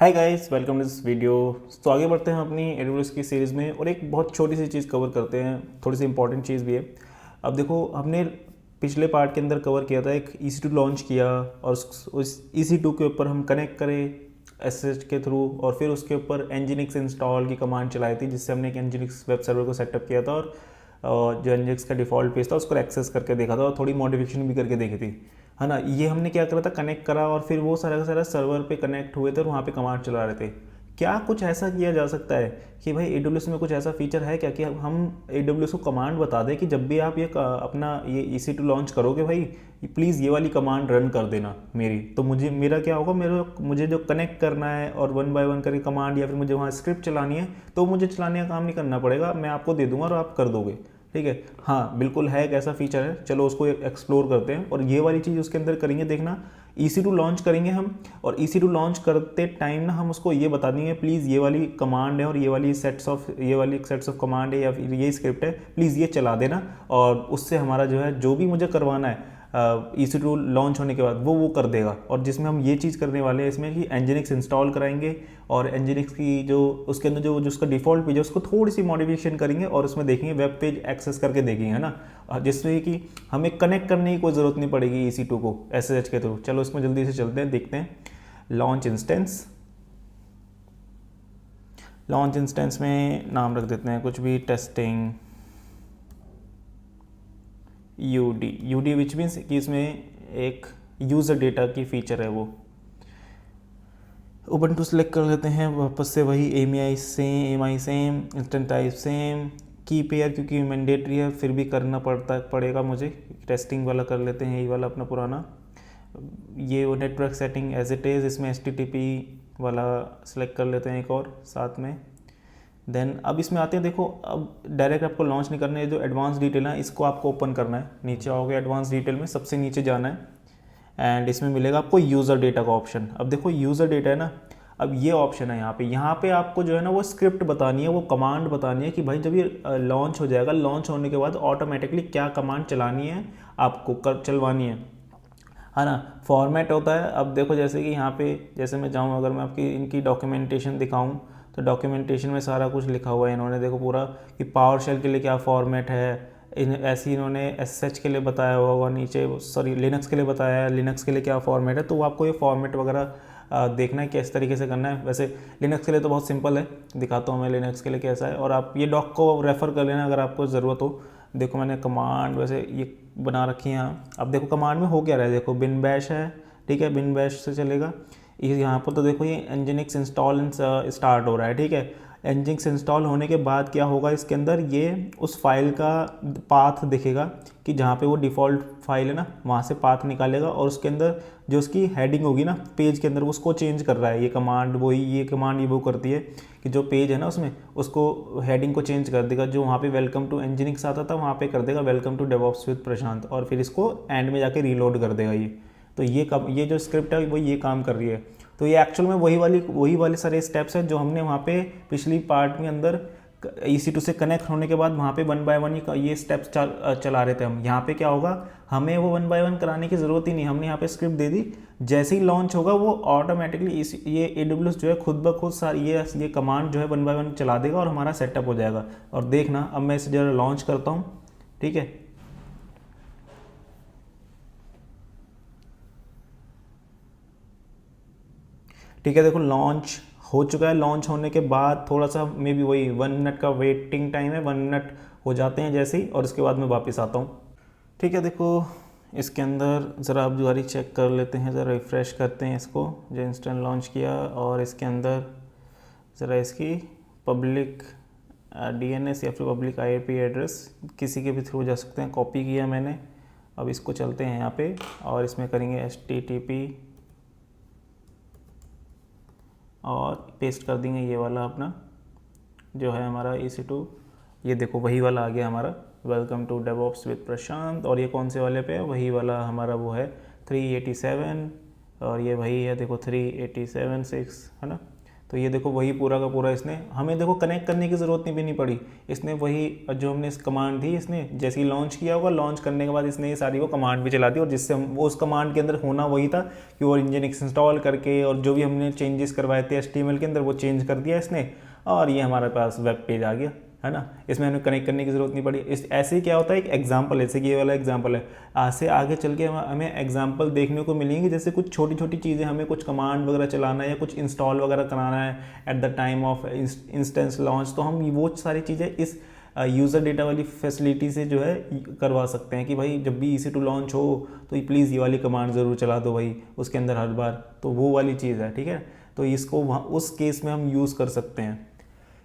Hi guys, welcome to this video. तो आगे बढ़ते हैं अपनी एडब्ल्यूएस की सीरीज़ में और एक बहुत छोटी सी चीज़ कवर करते हैं, थोड़ी सी इंपॉर्टेंट चीज़ भी है। अब देखो, हमने पिछले पार्ट के अंदर कवर किया था, एक EC2 लॉन्च किया और उस EC2 के ऊपर हम कनेक्ट करें SSH के थ्रू और फिर उसके ऊपर nginx इंस्टॉल की कमांड चलाई थी, जिससे हमने एक nginx वेब सर्वर को सेटअप किया था और जो nginx का डिफ़ॉल्ट पेज था उसको एक्सेस करके देखा था और थोड़ी मॉडिफिकेशन भी करके देखी थी, है ना। ये हमने क्या करा था, कनेक्ट करा और फिर वो सारा का सारा सर्वर पे कनेक्ट हुए थे और वहाँ पे कमांड चला रहे थे। क्या कुछ ऐसा किया जा सकता है कि भाई AWS में कुछ ऐसा फीचर है क्या कि हम AWS को कमांड बता दें कि जब भी आप अपना ये EC2 लॉन्च करोगे भाई, प्लीज़ ये वाली कमांड रन कर देना मेरी, तो मेरा क्या होगा, मुझे जो कनेक्ट करना है और वन बाय वन करके कमांड या फिर मुझे वहाँ स्क्रिप्ट चलानी है तो मुझे चलाने का काम नहीं करना पड़ेगा, मैं आपको दे दूंगा और आप कर दोगे। ठीक है, हाँ बिल्कुल है, एक ऐसा फीचर है, चलो उसको एक्सप्लोर करते हैं और ये वाली चीज़ उसके अंदर करेंगे। देखना, EC2 लॉन्च करेंगे हम और EC2 लॉन्च करते टाइम ना हम उसको ये बता देंगे, प्लीज़ ये वाली कमांड है और ये वाली सेट्स ऑफ कमांड है या फिर ये स्क्रिप्ट है, प्लीज़ ये चला देना और उससे हमारा जो भी मुझे करवाना है EC2 लॉन्च होने के बाद वो कर देगा। और जिसमें हम ये चीज़ करने वाले हैं इसमें कि nginx इंस्टॉल कराएंगे और nginx की जो उसके अंदर जो उसका डिफ़ॉल्ट पेज है उसको थोड़ी सी मॉडिफिकेशन करेंगे और उसमें देखेंगे वेब पेज एक्सेस करके देखेंगे, है ना, जिसमें कि हमें कनेक्ट करने की कोई ज़रूरत नहीं पड़ेगी EC2 को SSH के थ्रू। चलो इसमें जल्दी से चलते हैं, देखते हैं। लॉन्च इंस्टेंस में नाम रख देते हैं कुछ भी, टेस्टिंग यूडी विच मीन्स कि इसमें एक यूज़र डेटा की फ़ीचर है वो। उबंटू सेलेक्ट कर लेते हैं, वापस से वही MI same instant type same की पेयर, क्योंकि मैंडेटरी है फिर भी करना पड़ेगा मुझे। टेस्टिंग वाला कर लेते हैं, यही वाला अपना पुराना। ये वो network setting as it is, इसमें HTTP वाला सेलेक्ट कर लेते हैं एक और साथ में। देन अब इसमें आते हैं, देखो अब डायरेक्ट आपको लॉन्च नहीं करना है, जो एडवांस डिटेल है इसको आपको ओपन करना है। नीचे आओगे एडवांस डिटेल में, सबसे नीचे जाना है एंड इसमें मिलेगा आपको यूज़र डेटा का ऑप्शन। अब देखो यूज़र डेटा है ना, अब ये ऑप्शन है यहाँ पे आपको जो है ना वो स्क्रिप्ट बतानी है, वो कमांड बतानी है कि भाई जब ये लॉन्च हो जाएगा, लॉन्च होने के बाद ऑटोमेटिकली क्या कमांड चलानी है आपको, चलवानी है ना। फॉर्मेट होता है, अब देखो जैसे कि यहाँ पे जैसे मैं जाऊँ, अगर मैं आपकी इनकी डॉक्यूमेंटेशन दिखाऊँ तो डॉक्यूमेंटेशन में सारा कुछ लिखा हुआ है इन्होंने, देखो पूरा कि पावर शेल के लिए क्या फॉर्मेट है, ऐसे इन्होंने SSH के लिए बताया हुआ होगा, नीचे सॉरी लिनक्स के लिए बताया है, लिनक्स के लिए क्या फॉर्मेट है, तो वो आपको ये फॉर्मेट वगैरह देखना है किस तरीके से करना है। वैसे लिनक्स के लिए तो बहुत सिंपल है, दिखाता हूँ मैं लिनक्स के लिए कैसा है, और आप ये डॉक को रेफ़र कर लेना अगर आपको ज़रूरत हो। देखो मैंने कमांड वैसे ये बना रखी है यहाँ। अब देखो कमांड में हो क्या रहा है, देखो बिन बैश है, ठीक है, बिन बैश से चलेगा। यहाँ पर तो देखो ये nginx इंस्टॉल स्टार्ट हो रहा है, ठीक है। nginx इंस्टॉल होने के बाद क्या होगा, इसके अंदर ये उस फाइल का पाथ दिखेगा कि जहाँ पे वो डिफ़ॉल्ट फाइल है ना, वहाँ से पाथ निकालेगा और उसके अंदर जो उसकी हेडिंग होगी ना पेज के अंदर, उसको चेंज कर रहा है ये कमांड। ये कमांड ये वो करती है कि जो पेज है ना उसमें उसको हेडिंग को चेंज कर देगा, जो वहाँ पे वेलकम टू nginx आता था वहाँ पे कर देगा वेलकम टू डेवऑप्स विद प्रशांत, और फिर इसको एंड में जाके रीलोड कर देगा ये। तो ये जो स्क्रिप्ट है वो ये काम कर रही है। तो ये एक्चुअल में वही वाले सारे स्टेप्स हैं जो हमने वहाँ पे पिछली पार्ट में अंदर EC2 से कनेक्ट होने के बाद वहाँ पे वन बाय वन ये स्टेप्स चला रहे थे हम। यहाँ पे क्या होगा, हमें वो वन बाय वन कराने की ज़रूरत ही नहीं, हमने यहाँ पे स्क्रिप्ट दे दी, जैसे ही लॉन्च होगा वो ऑटोमेटिकली ये AWS जो है खुद ब खुद सारी ये कमांड जो है वन बाय वन चला देगा और हमारा सेटअप हो जाएगा। और देखना, अब मैं इसे जरा लॉन्च करता हूँ, ठीक है। ठीक है, देखो लॉन्च हो चुका है। लॉन्च होने के बाद थोड़ा सा मे बी वही 1 मिनट का वेटिंग टाइम है, 1 मिनट हो जाते हैं जैसे ही, और इसके बाद मैं वापस आता हूँ। ठीक है, देखो इसके अंदर ज़रा आप दोबारा चेक कर लेते हैं, ज़रा रिफ़्रेश करते हैं इसको जो इंस्टेंट लॉन्च किया, और इसके अंदर ज़रा इसकी पब्लिक DNS या फिर पब्लिक IP एड्रेस किसी के भी थ्रू जा सकते हैं, कॉपी किया मैंने। अब इसको चलते हैं यहाँ पे और इसमें करेंगे HTTP और पेस्ट कर देंगे ये वाला अपना जो है हमारा EC2। ये देखो वही वाला आ गया हमारा, वेलकम टू डेवऑप्स विद प्रशांत। और ये कौन से वाले पे है, वही वाला हमारा वो है 387, और ये वही है देखो 387.6, है ना। तो ये देखो वही पूरा का पूरा इसने हमें देखो कनेक्ट करने की ज़रूरत भी नहीं पड़ी। इसने वही जो हमने इस कमांड थी इसने जैसे ही लॉन्च किया होगा, लॉन्च करने के बाद इसने ये सारी वो कमांड भी चला दी, और जिससे हम वो उस कमांड के अंदर होना वही था कि वो Nginx इंस्टॉल करके और जो भी हमने चेंजेस करवाए थे HTML के अंदर वो चेंज कर दिया इसने, और ये हमारे पास वेब पेज आ गया, है ना। इसमें हमें कनेक्ट करने की ज़रूरत नहीं पड़ी। इस ऐसे ही क्या होता है, एक एग्जांपल, जैसे कि ये वाला एग्जांपल है, आज से आगे चल के हमें एग्जांपल देखने को मिलेंगे, जैसे कुछ छोटी छोटी चीज़ें हमें कुछ कमांड वगैरह चलाना है या कुछ इंस्टॉल वगैरह कराना है at the time of instance launch, तो हम वो सारी चीज़ें इस यूज़र डेटा वाली फैसिलिटी से जो है करवा सकते हैं कि भाई जब भी EC2 लॉन्च हो तो प्लीज़ ये वाली कमांड ज़रूर चला दो भाई उसके अंदर हर बार, तो वो वाली चीज़ है, ठीक है। तो इसको वहाँ उस केस में हम यूज़ कर सकते हैं।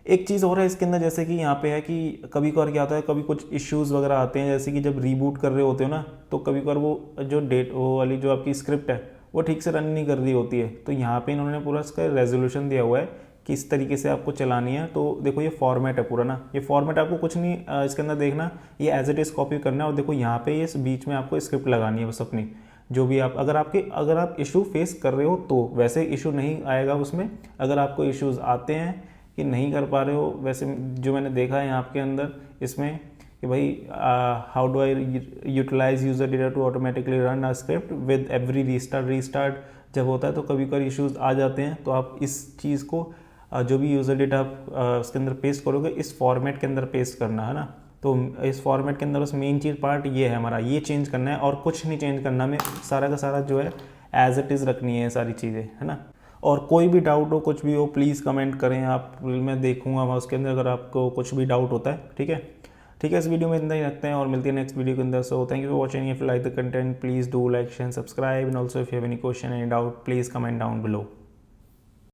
एक चीज़ और है इसके अंदर, जैसे कि यहाँ पे है कि कभी कभार क्या होता है, कभी कुछ इश्यूज़ वगैरह आते हैं, जैसे कि जब रीबूट कर रहे होते हो ना, तो कभी कभार वो जो वो वाली जो आपकी स्क्रिप्ट है वो ठीक से रन नहीं कर रही होती है। तो यहाँ पे इन्होंने पूरा इसका रेजोल्यूशन दिया हुआ है कि इस तरीके से आपको चलानी है। तो देखो ये फॉर्मेट है पूरा ना, ये फॉर्मेट आपको कुछ नहीं इसके अंदर देखना, ये एज इट इज़ कॉपी करना है, और देखो यहाँ पे ये बीच में आपको स्क्रिप्ट लगानी है बस अपनी, जो भी आप अगर आप इशू फेस कर रहे हो तो वैसे इशू नहीं आएगा उसमें। अगर आपको इश्यूज़ आते हैं कि नहीं कर पा रहे हो, वैसे जो मैंने देखा है यहाँ के अंदर इसमें कि भाई how do I utilize user data to automatically run a script with every restart जब होता है तो कभी कभी इश्यूज़ आ जाते हैं। तो आप इस चीज़ को जो भी यूज़र डेटा आप उसके अंदर पेस्ट करोगे इस फॉर्मेट के अंदर पेस्ट करना है ना। तो इस फॉर्मेट के अंदर बस मेन चीज़ पार्ट ये है हमारा, ये चेंज करना है और कुछ नहीं चेंज करना, हमें सारा का सारा जो है एज इट इज़ रखनी है सारी चीज़ें, है ना। और कोई भी डाउट हो कुछ भी हो प्लीज़ कमेंट करें आप, मैं देखूंगा वहाँ उसके अंदर अगर आपको कुछ भी डाउट होता है, ठीक है। ठीक है, इस वीडियो में इतना ही रखते हैं और मिलती है नेक्स्ट वीडियो के अंदर। So thank you for watching. If you like the content please do like share subscribe, and also if you have any question any doubt please comment down below.